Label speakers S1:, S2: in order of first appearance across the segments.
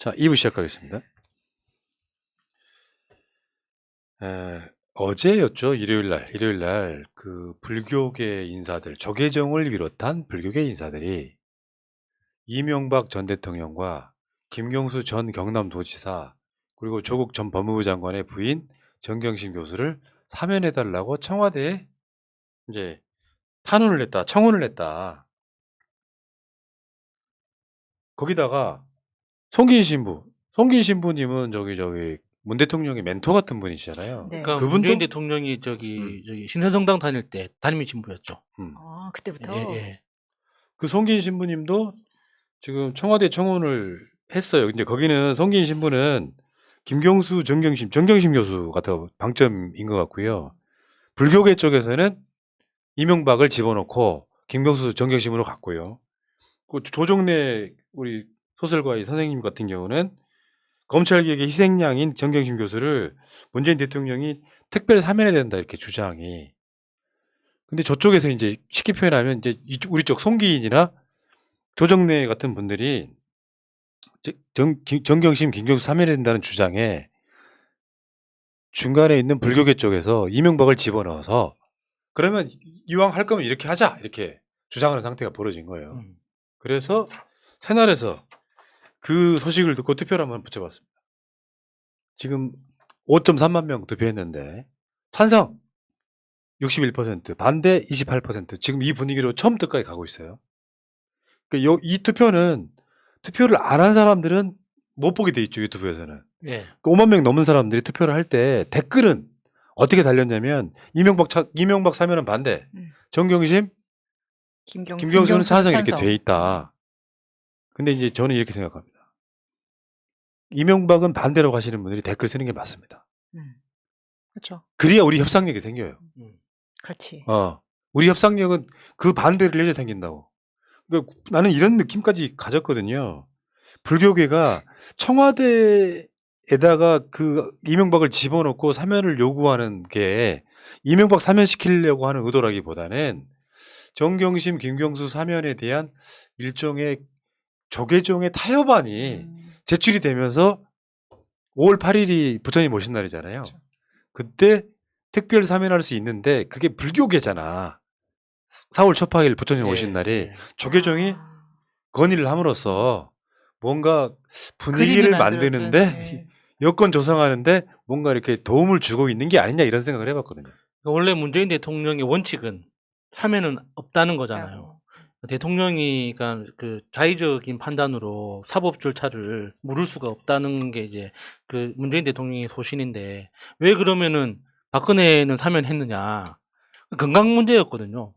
S1: 자, 2부 시작하겠습니다. 어제였죠. 일요일 날 그 불교계 인사들, 조계종을 비롯한 불교계 인사들이 이명박 전 대통령과 김경수 전 경남도지사 그리고 조국 전 법무부 장관의 부인 정경심 교수를 사면해달라고 청와대에 이제 청원을 했다. 거기다가 송기인 신부님은 저기 문 대통령의 멘토 같은 분이시잖아요.
S2: 네.
S3: 그러니까
S1: 그분도-
S3: 문재인 대통령이 저기 신선성당 다닐 때 담임 신부였죠.
S2: 아, 그때부터.
S3: 예.
S1: 그 송기인 신부님도 지금 청와대 청원을 했어요. 근데 거기는 송기인 신부는 김경수, 정경심 교수 같은 방점인 것 같고요. 불교계 쪽에서는 이명박을 집어넣고 김경수, 정경심으로 갔고요. 그 조정래 우리 소설가의 선생님 같은 경우는 검찰개혁의 희생양인 정경심 교수를 문재인 대통령이 특별 사면해야 된다 이렇게 주장이. 근데 저쪽에서 이제 쉽게 표현하면 이제 우리 쪽 송기인이나 조정래 같은 분들이 정경심, 김경수 사면해야 된다는 주장에 중간에 있는 불교계 쪽에서 이명박을 집어넣어서 그러면 이왕 할 거면 이렇게 하자 이렇게 주장하는 상태가 벌어진 거예요. 그래서 새날에서 그 소식을 듣고 투표를 한번 붙여봤습니다. 지금 5.3만 명 투표했는데 찬성 61%, 반대 28%. 지금 이 분위기로 처음부터까지 가고 있어요. 그러니까 이 투표를 안 한 사람들은 못 보게 돼 있죠. 유튜브에서는.
S3: 예.
S1: 5만 명 넘는 사람들이 투표를 할 때 댓글은 어떻게 달렸냐면 이명박 사면은 반대, 정경심, 김경수는 찬성 이렇게 돼 있다. 근데 이제 저는 이렇게 생각합니다. 이명박은 반대라고 하시는 분들이 댓글 쓰는 게 맞습니다.
S2: 그렇죠.
S1: 그래야 우리 협상력이 생겨요.
S2: 그렇지.
S1: 우리 협상력은 그 반대를 해야 생긴다고. 그러니까 나는 이런 느낌까지 가졌거든요. 불교계가 청와대에다가 그 이명박을 집어넣고 사면을 요구하는 게 이명박 사면시키려고 하는 의도라기보다는 정경심, 김경수 사면에 대한 일종의 조계종의 타협안이 제출이 되면서 5월 8일이 부처님 오신 날이잖아요.
S2: 그렇죠.
S1: 그때 특별 사면할 수 있는데 그게 불교계잖아. 4월 초파일 부처님 오신 날이 조계종이 건의를 함으로써 뭔가 분위기를 만드는데 여건 조성하는데 뭔가 이렇게 도움을 주고 있는 게 아니냐 이런 생각을 해봤거든요.
S3: 원래 문재인 대통령의 원칙은 사면은 없다는 거잖아요. 대통령이 그러니까 그 자의적인 판단으로 사법 절차를 물을 수가 없다는 게 이제 그 문재인 대통령의 소신인데 왜 그러면은 박근혜는 사면했느냐? 건강 문제였거든요.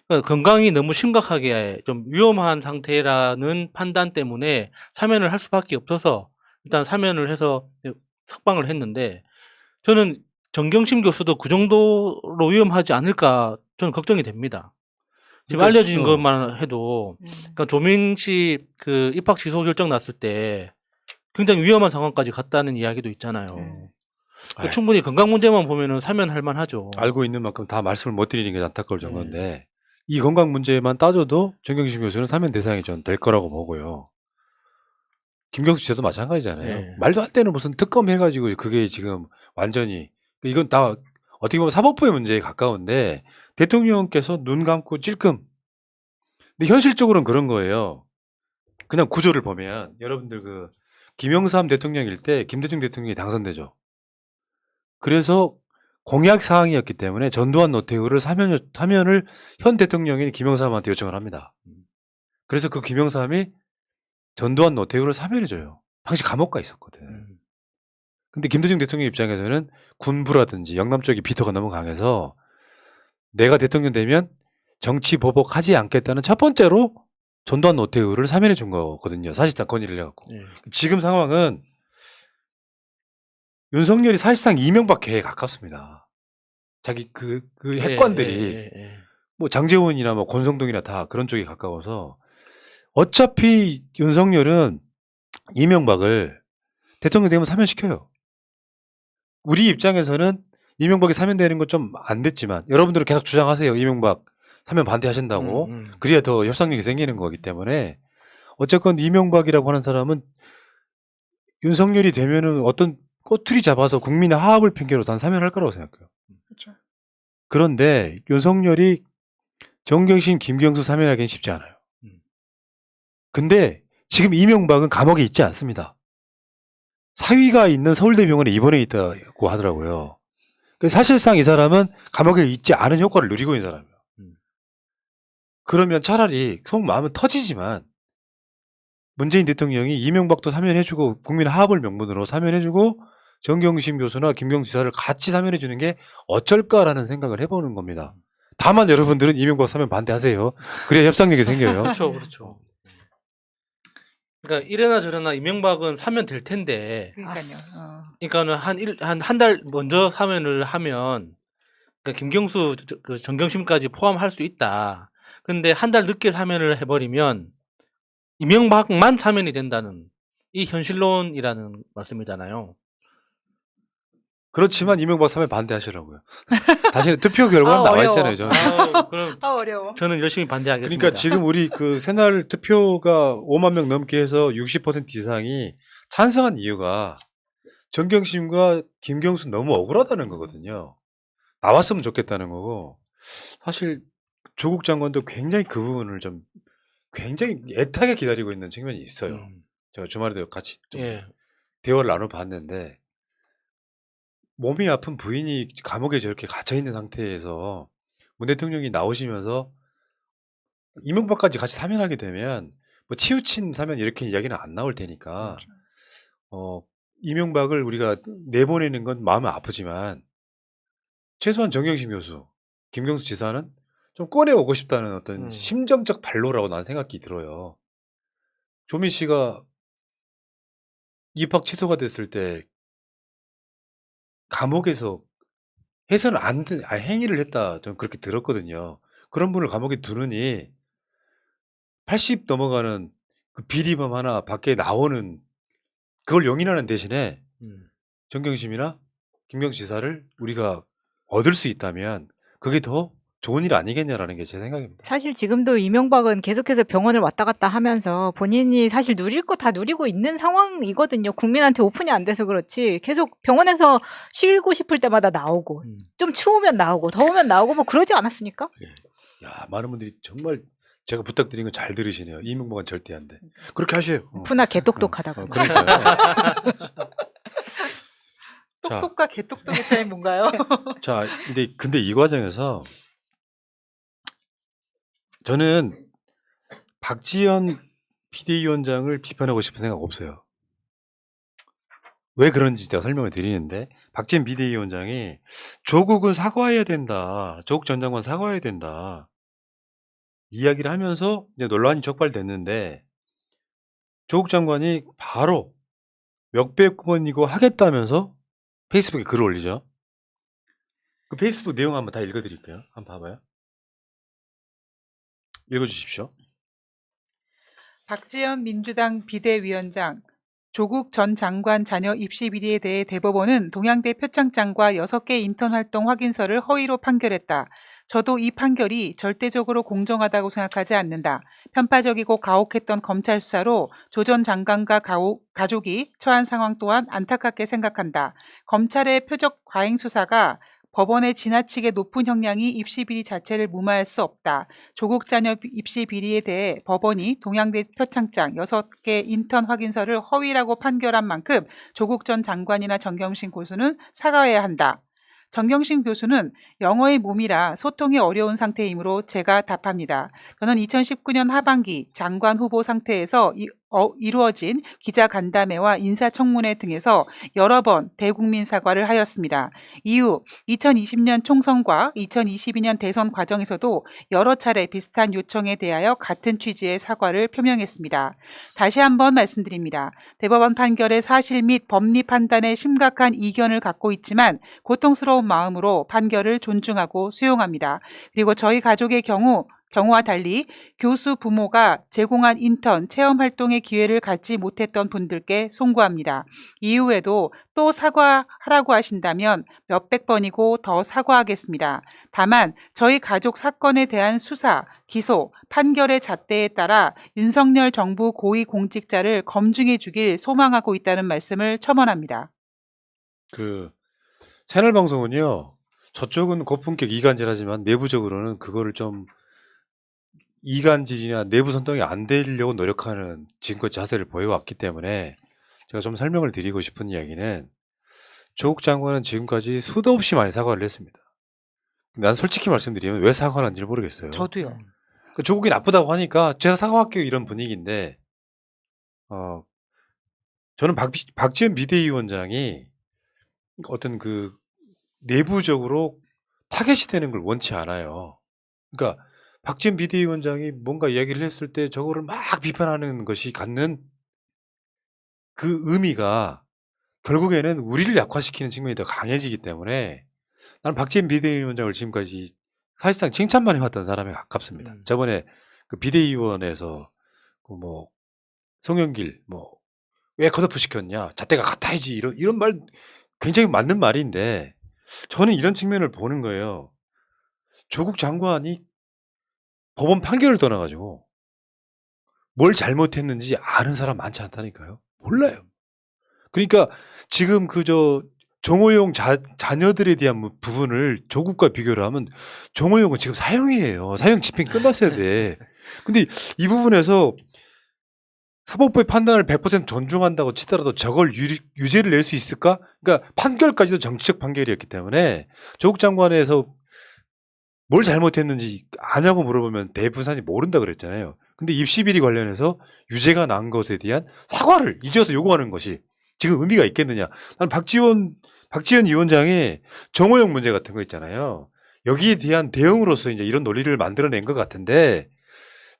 S3: 그러니까 건강이 너무 심각하게 좀 위험한 상태라는 판단 때문에 사면을 할 수밖에 없어서 일단 사면을 해서 석방을 했는데 저는 정경심 교수도 그 정도로 위험하지 않을까 저는 걱정이 됩니다. 지금
S1: 그러니까
S3: 알려진 것만 해도 그러니까 조민씨 그 입학 취소 결정 났을 때 굉장히 위험한 상황까지 갔다는 이야기도 있잖아요. 그러니까 충분히 건강 문제만 보면은 사면할 만하죠.
S1: 알고 있는 만큼 다 말씀을 못 드리는 게 안타까울 정도인데 이 건강 문제만 따져도 정경심 교수는 사면 대상이 전 될 거라고 보고요. 김경수 씨도 마찬가지잖아요. 말도 안 되는 무슨 특검 해가지고 그게 지금 완전히 이건 다 어떻게 보면 사법부의 문제에 가까운데 대통령께서 눈 감고 찔끔. 근데 현실적으로는 그런 거예요. 그냥 구조를 보면 여러분들 그 김영삼 대통령일 때 김대중 대통령이 당선되죠. 그래서 공약 사항이었기 때문에 전두환 노태우를 사면을 현 대통령인 김영삼한테 요청을 합니다. 그래서 그 김영삼이 전두환 노태우를 사면해줘요. 당시 감옥 가 있었거든. 근데 김대중 대통령 입장에서는 군부라든지 영남 쪽이 비토가 너무 강해서 내가 대통령 되면 정치 보복하지 않겠다는 첫 번째로 전두환 노태우를 사면해 준 거거든요. 사실상 건의를 해갖고. 지금 상황은 윤석열이 사실상 이명박해에 가깝습니다. 자기 그 핵관들이 뭐 장제원이나 뭐 권성동이나 다 그런 쪽에 가까워서 어차피 윤석열은 이명박을 대통령 되면 사면시켜요. 우리 입장에서는 이명박이 사면되는 건 좀 안 됐지만 여러분들은 계속 주장하세요. 이명박 사면 반대하신다고. 그래야 더 협상력이 생기는 거기 때문에 어쨌건 이명박이라고 하는 사람은 윤석열이 되면은 어떤 꼬투리 잡아서 국민의 하합을 핑계로 단 사면할 거라고 생각해요.
S2: 그렇죠.
S1: 그런데 윤석열이 정경심, 김경수 사면하기는 쉽지 않아요. 근데 지금 이명박은 감옥에 있지 않습니다. 사위가 있는 서울대병원에 입원해 있다고 하더라고요. 사실상 이 사람은 감옥에 있지 않은 효과를 누리고 있는 사람이에요. 그러면 차라리 속 마음은 터지지만 문재인 대통령이 이명박도 사면해주고 국민 하합을 명분으로 사면해주고 정경심 교수나 김경수 지사를 같이 사면해주는 게 어쩔까라는 생각을 해보는 겁니다. 다만 여러분들은 이명박 사면 반대하세요. 그래야 협상력이 생겨요.
S3: 그렇죠, 그렇죠. 그러니까 이래나 저래나 이명박은 사면 될 텐데,
S2: 그러니까요.
S3: 그러니까는 한 달 먼저 사면을 하면, 그러니까 김경수, 그 정경심까지 포함할 수 있다. 근데 한 달 늦게 사면을 해버리면 이명박만 사면이 된다는 이 현실론이라는 말씀이잖아요.
S1: 그렇지만 이명박 사면 반대하시라고요. 다시는 투표 결과는
S2: 아,
S1: 나와
S2: 어려워.
S1: 있잖아요. 저는.
S3: 그럼
S2: 어려워.
S3: 저는 열심히 반대하겠습니다.
S1: 그러니까 지금 우리 그 새날 투표가 5만 명 넘게 해서 60% 이상이 찬성한 이유가 정경심과 김경수 너무 억울하다는 거거든요. 나왔으면 좋겠다는 거고, 사실 조국 장관도 굉장히 그 부분을 좀 굉장히 애타게 기다리고 있는 측면이 있어요. 제가 주말에도 같이 좀
S3: 예.
S1: 대화를 나눠봤는데, 몸이 아픈 부인이 감옥에 저렇게 갇혀있는 상태에서 문 대통령이 나오시면서 이명박까지 같이 사면하게 되면 뭐 치우친 사면 이렇게 이야기는 안 나올 테니까 이명박을 우리가 내보내는 건 마음은 아프지만 최소한 정경심 교수, 김경수 지사는 좀 꺼내오고 싶다는 어떤 심정적 발로라고 나는 생각이 들어요. 조민 씨가 입학 취소가 됐을 때 감옥에서 해서는 안 된, 행위를 했다. 좀 그렇게 들었거든요. 그런 분을 감옥에 두느니 80 넘어가는 그 비리범 하나 밖에 나오는 그걸 용인하는 대신에 정경심이나 김경수 지사를 우리가 얻을 수 있다면 그게 더 좋은 일 아니겠냐라는 게 제 생각입니다.
S2: 사실 지금도 이명박은 계속해서 병원을 왔다 갔다 하면서 본인이 사실 누릴 거 다 누리고 있는 상황이거든요. 국민한테 오픈이 안 돼서 그렇지. 계속 병원에서 쉬고 싶을 때마다 나오고 좀 추우면 나오고 더우면 나오고 뭐 그러지 않았습니까?
S1: 예. 야, 많은 분들이 정말 제가 부탁드린 건 잘 들으시네요. 이명박은 절대 안 돼. 그렇게 하셔요.
S2: 푸나 개똑똑하다고.
S1: 그러니까요.
S2: 똑똑과 개똑똑의 차이 뭔가요?
S1: 자, 근데 이 과정에서 저는 박지원 비대위원장을 비판하고 싶은 생각 없어요. 왜 그런지 제가 설명을 드리는데, 박지원 비대위원장이 조국은 사과해야 된다. 조국 전 장관 사과해야 된다. 이야기를 하면서 이제 논란이 촉발됐는데, 조국 장관이 바로 몇백 번이고 하겠다면서 페이스북에 글을 올리죠. 그 페이스북 내용 한번 다 읽어드릴게요. 한번 봐봐요. 읽어주십시오.
S4: 박지원 민주당 비대위원장, 조국 전 장관 자녀 입시 비리에 대해 대법원은 동양대 표창장과 6개 인턴 활동 확인서를 허위로 판결했다. 저도 이 판결이 절대적으로 공정하다고 생각하지 않는다. 편파적이고 가혹했던 검찰 수사로 조 전 장관과 가족이 처한 상황 또한 안타깝게 생각한다. 검찰의 표적 과잉 수사가 법원의 지나치게 높은 형량이 입시 비리 자체를 무마할 수 없다. 조국 자녀 입시 비리에 대해 법원이 동양대 표창장 6개 인턴 확인서를 허위라고 판결한 만큼 조국 전 장관이나 정경심 교수는 사과해야 한다. 정경심 교수는 영어의 몸이라 소통이 어려운 상태이므로 제가 답합니다. 저는 2019년 하반기 장관 후보 상태에서 이루어진 기자간담회와 인사청문회 등에서 여러 번 대국민 사과를 하였습니다. 이후 2020년 총선과 2022년 대선 과정에서도 여러 차례 비슷한 요청에 대하여 같은 취지의 사과를 표명했습니다. 다시 한번 말씀드립니다. 대법원 판결의 사실 및 법리 판단에 심각한 이견을 갖고 있지만 고통스러운 마음으로 판결을 존중하고 수용합니다. 그리고 저희 가족의 경우 경우와 달리 교수 부모가 제공한 인턴 체험 활동의 기회를 갖지 못했던 분들께 송구합니다. 이후에도 또 사과하라고 하신다면 몇백 번이고 더 사과하겠습니다. 다만 저희 가족 사건에 대한 수사, 기소, 판결의 잣대에 따라 윤석열 정부 고위공직자를 검증해 주길 소망하고 있다는 말씀을 첨언합니다.
S1: 그 채널 방송은요. 저쪽은 고품격 이간질하지만 내부적으로는 그거를 좀 이간질이나 내부 선동이 안 되려고 노력하는 지금껏 자세를 보여왔기 때문에 제가 좀 설명을 드리고 싶은 이야기는 조국 장관은 지금까지 수도 없이 많이 사과를 했습니다. 난 솔직히 말씀드리면 왜 사과를 하는지 모르겠어요.
S4: 저도요.
S1: 그 조국이 나쁘다고 하니까 제가 사과할게요 이런 분위기인데 저는 박지원 비대위원장이 어떤 그 내부적으로 타겟이 되는 걸 원치 않아요. 그러니까 박지원 비대위원장이 뭔가 이야기를 했을 때 저거를 막 비판하는 것이 갖는 그 의미가 결국에는 우리를 약화시키는 측면이 더 강해지기 때문에 나는 박지원 비대위원장을 지금까지 사실상 칭찬만 해왔던 사람에 가깝습니다. 저번에 그 비대위원회에서 그 뭐 송영길 뭐 왜 컷오프 시켰냐 잣대가 같아야지 이런 말 굉장히 맞는 말인데 저는 이런 측면을 보는 거예요. 조국 장관이 법원 판결을 떠나가지고 뭘 잘못했는지 아는 사람 많지 않다니까요. 몰라요. 그러니까 지금 그저 정호용 자녀들에 대한 부분을 조국과 비교를 하면 정호용은 지금 사형이에요. 사형 집행 끝났어야 돼. 근데 이 부분에서 사법부의 판단을 100% 존중한다고 치더라도 저걸 유죄를 낼 수 있을까? 그러니까 판결까지도 정치적 판결이었기 때문에 조국 장관에서 뭘 잘못했는지 아냐고 물어보면 대부분이 모른다 그랬잖아요. 근데 입시 비리 관련해서 유죄가 난 것에 대한 사과를 이제서 요구하는 것이 지금 의미가 있겠느냐. 나는 박지원 위원장의 정호영 문제 같은 거 있잖아요. 여기에 대한 대응으로서 이제 이런 논리를 만들어낸 것 같은데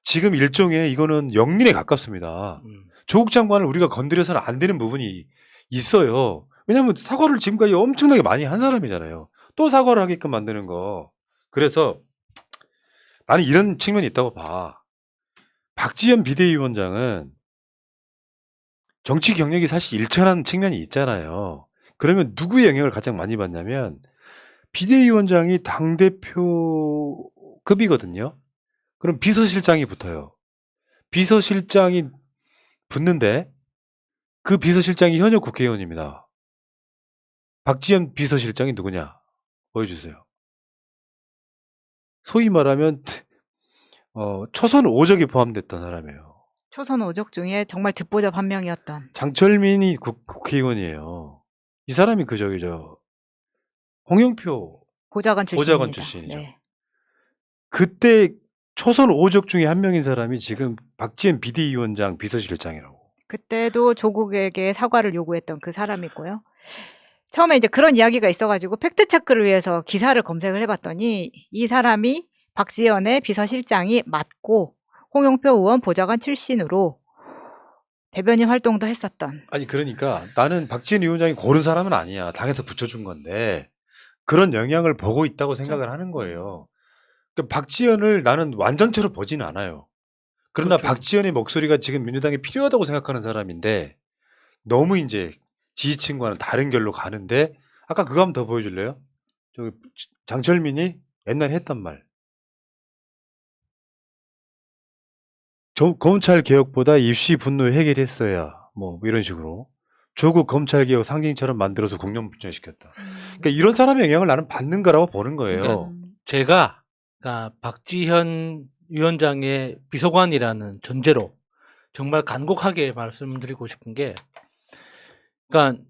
S1: 지금 일종의 이거는 영린에 가깝습니다. 조국 장관을 우리가 건드려서는 안 되는 부분이 있어요. 왜냐하면 사과를 지금까지 엄청나게 많이 한 사람이잖아요. 또 사과를 하게끔 만드는 거. 그래서 나는 이런 측면이 있다고 봐. 박지원 비대위원장은 정치 경력이 사실 일천한 측면이 있잖아요. 그러면 누구의 영향을 가장 많이 받냐면 비대위원장이 당대표급이거든요. 그럼 비서실장이 붙어요. 비서실장이 붙는데 그 비서실장이 현역 국회의원입니다. 박지원 비서실장이 누구냐? 보여주세요. 소위 말하면 초선 5적이 포함됐던 사람이에요.
S2: 초선 5적 중에 정말 듣보잡 한 명이었던.
S1: 장철민이 국회의원이에요. 이 사람이 그 저기 홍영표
S2: 보좌관 출신입니다.
S1: 보좌관 출신이죠.
S2: 네.
S1: 그때 초선 5적 중에 한 명인 사람이 지금 박지원 비대위원장 비서실장이라고.
S2: 그때도 조국에게 사과를 요구했던 그 사람이고요. 처음에 이제 그런 이야기가 있어가지고 팩트체크를 위해서 기사를 검색을 해봤더니 이 사람이 박지원의 비서실장이 맞고 홍영표 의원 보좌관 출신으로 대변인 활동도 했었던.
S1: 아니 그러니까 나는 박지원 위원장이 고른 사람은 아니야. 당에서 붙여준 건데 그런 영향을 보고 있다고 생각을 하는 거예요. 그러니까 박지원을 나는 완전체로 보지는 않아요. 그러나
S3: 그렇죠.
S1: 박지원의 목소리가 지금 민주당에 필요하다고 생각하는 사람인데 너무 이제 지지층과는 다른 결로 가는데 아까 그거 한번 더 보여줄래요? 저기 장철민이 옛날에 했던 말. 검찰 개혁보다 입시 분노 해결했어야 뭐 이런 식으로 조국 검찰 개혁 상징처럼 만들어서 공룡 분열시켰다. 그러니까 이런 사람의 영향을 나는 받는 거라고 보는 거예요.
S3: 그러니까 제가 박지현 위원장의 비서관이라는 전제로 정말 간곡하게 말씀드리고 싶은 게, 그러니까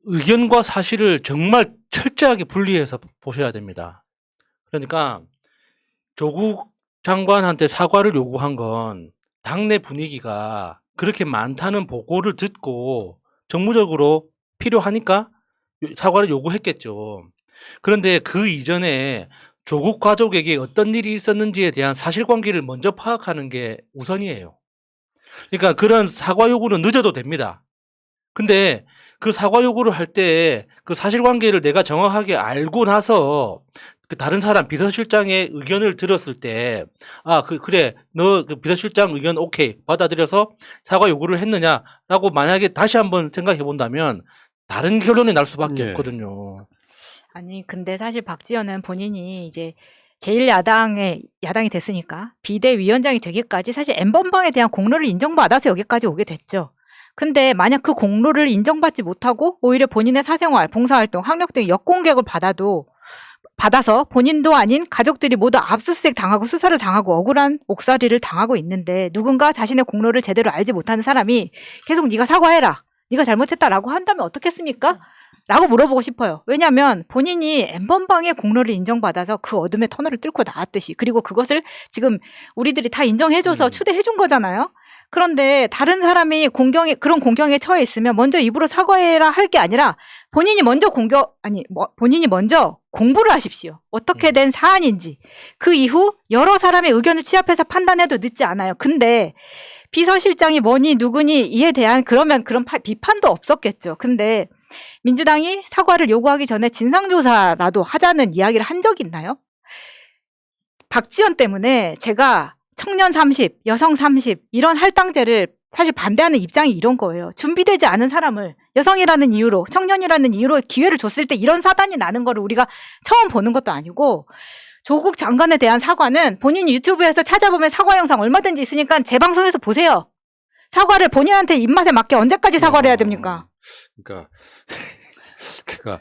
S3: 의견과 사실을 정말 철저하게 분리해서 보셔야 됩니다. 그러니까 조국 장관한테 사과를 요구한 건 당내 분위기가 그렇게 많다는 보고를 듣고 정무적으로 필요하니까 사과를 요구했겠죠. 그런데 그 이전에 조국 가족에게 어떤 일이 있었는지에 대한 사실관계를 먼저 파악하는 게 우선이에요. 그러니까 그런 사과 요구는 늦어도 됩니다. 근데 그 사과 요구를 할 때 그 사실관계를 내가 정확하게 알고 나서 그 다른 사람 비서실장의 의견을 들었을 때, 그래, 너 그 비서실장 의견 오케이 받아들여서 사과 요구를 했느냐라고 만약에 다시 한번 생각해 본다면 다른 결론이 날 수밖에
S1: 예.
S3: 없거든요.
S2: 아니 근데 사실 박지원은 본인이 이제 제1야당이 됐으니까 비대위원장이 되기까지 사실 N번방에 대한 공로를 인정받아서 여기까지 오게 됐죠. 근데 만약 그 공로를 인정받지 못하고 오히려 본인의 사생활, 봉사활동, 학력 등 역공격을 받아서 본인도 아닌 가족들이 모두 압수수색 당하고 수사를 당하고 억울한 옥살이를 당하고 있는데 누군가 자신의 공로를 제대로 알지 못하는 사람이 계속 네가 사과해라. 네가 잘못했다라고 한다면 어떻겠습니까? 라고 물어보고 싶어요. 왜냐하면 본인이 N번방의 공로를 인정받아서 그 어둠의 터널을 뚫고 나왔듯이 그리고 그것을 지금 우리들이 다 인정해줘서 추대해준 거잖아요. 그런데 다른 사람이 그런 공경에 처해 있으면 먼저 입으로 사과해라 할 게 아니라 본인이 먼저 공부를 하십시오. 어떻게 된 사안인지. 그 이후 여러 사람의 의견을 취합해서 판단해도 늦지 않아요. 근데 비서실장이 뭐니 누구니 이에 대한 그런 비판도 없었겠죠. 근데 민주당이 사과를 요구하기 전에 진상조사라도 하자는 이야기를 한 적이 있나요? 박지원 때문에 제가 청년 30, 여성 30 이런 할당제를 사실 반대하는 입장이 이런 거예요. 준비되지 않은 사람을 여성이라는 이유로 청년이라는 이유로 기회를 줬을 때 이런 사단이 나는 거를 우리가 처음 보는 것도 아니고 조국 장관에 대한 사과는 본인이 유튜브에서 찾아보면 사과 영상 얼마든지 있으니까 재방송해서 보세요. 사과를 본인한테 입맛에 맞게 언제까지 사과를 해야 됩니까?
S1: 그러니까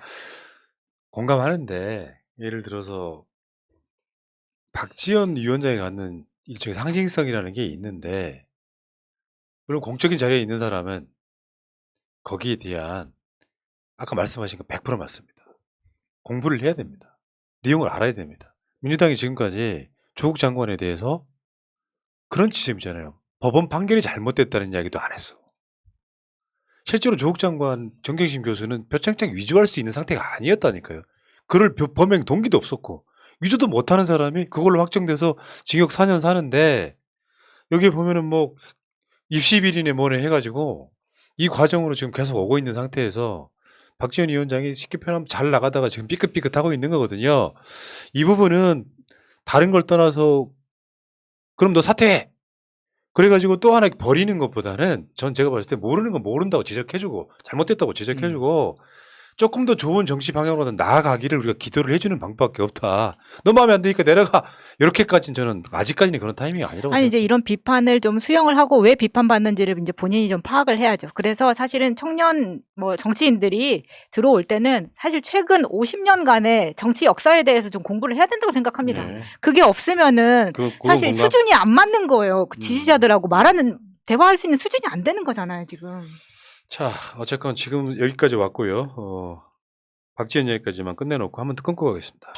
S1: 공감하는데 예를 들어서 박지원 위원장이 갖는 일종의 상징성이라는 게 있는데 물론 공적인 자리에 있는 사람은 거기에 대한 아까 말씀하신 거 100% 맞습니다. 공부를 해야 됩니다. 내용을 알아야 됩니다. 민주당이 지금까지 조국 장관에 대해서 그런 지점이잖아요. 법원 판결이 잘못됐다는 이야기도 안 했어. 실제로 조국 장관 정경심 교수는 표창장 위조할 수 있는 상태가 아니었다니까요. 그럴 범행 동기도 없었고 위조도 못하는 사람이 그걸로 확정돼서 징역 4년 사는데 여기에 보면은 뭐 입시비리네 뭐네 해가지고 이 과정으로 지금 계속 오고 있는 상태에서 박지원 위원장이 쉽게 표현하면 잘 나가다가 지금 삐끗삐끗하고 있는 거거든요. 이 부분은 다른 걸 떠나서 그럼 너 사퇴해! 그래가지고 또 하나 버리는 것보다는 제가 봤을 때 모르는 건 모른다고 지적해주고 잘못됐다고 지적해주고 조금 더 좋은 정치 방향으로 나아가기를 우리가 기도를 해주는 방법밖에 없다. 너 마음에 안 드니까 내려가. 이렇게까지는 저는 아직까지는 그런 타이밍이 아니라고
S2: 아니 이제
S1: 생각해요.
S2: 이런 비판을 좀 수용을 하고 왜 비판받는지를 이제 본인이 좀 파악을 해야죠. 그래서 사실은 청년 정치인들이 들어올 때는 사실 최근 50년간의 정치 역사에 대해서 좀 공부를 해야 된다고 생각합니다.
S1: 네.
S2: 그게 없으면은
S1: 그건
S2: 사실
S1: 공감.
S2: 수준이 안 맞는 거예요. 그 지지자들하고 대화할 수 있는 수준이 안 되는 거잖아요, 지금.
S1: 자, 어쨌건 지금 여기까지 왔고요. 박지원 얘기까지만 끝내놓고 한번 끊고 가겠습니다.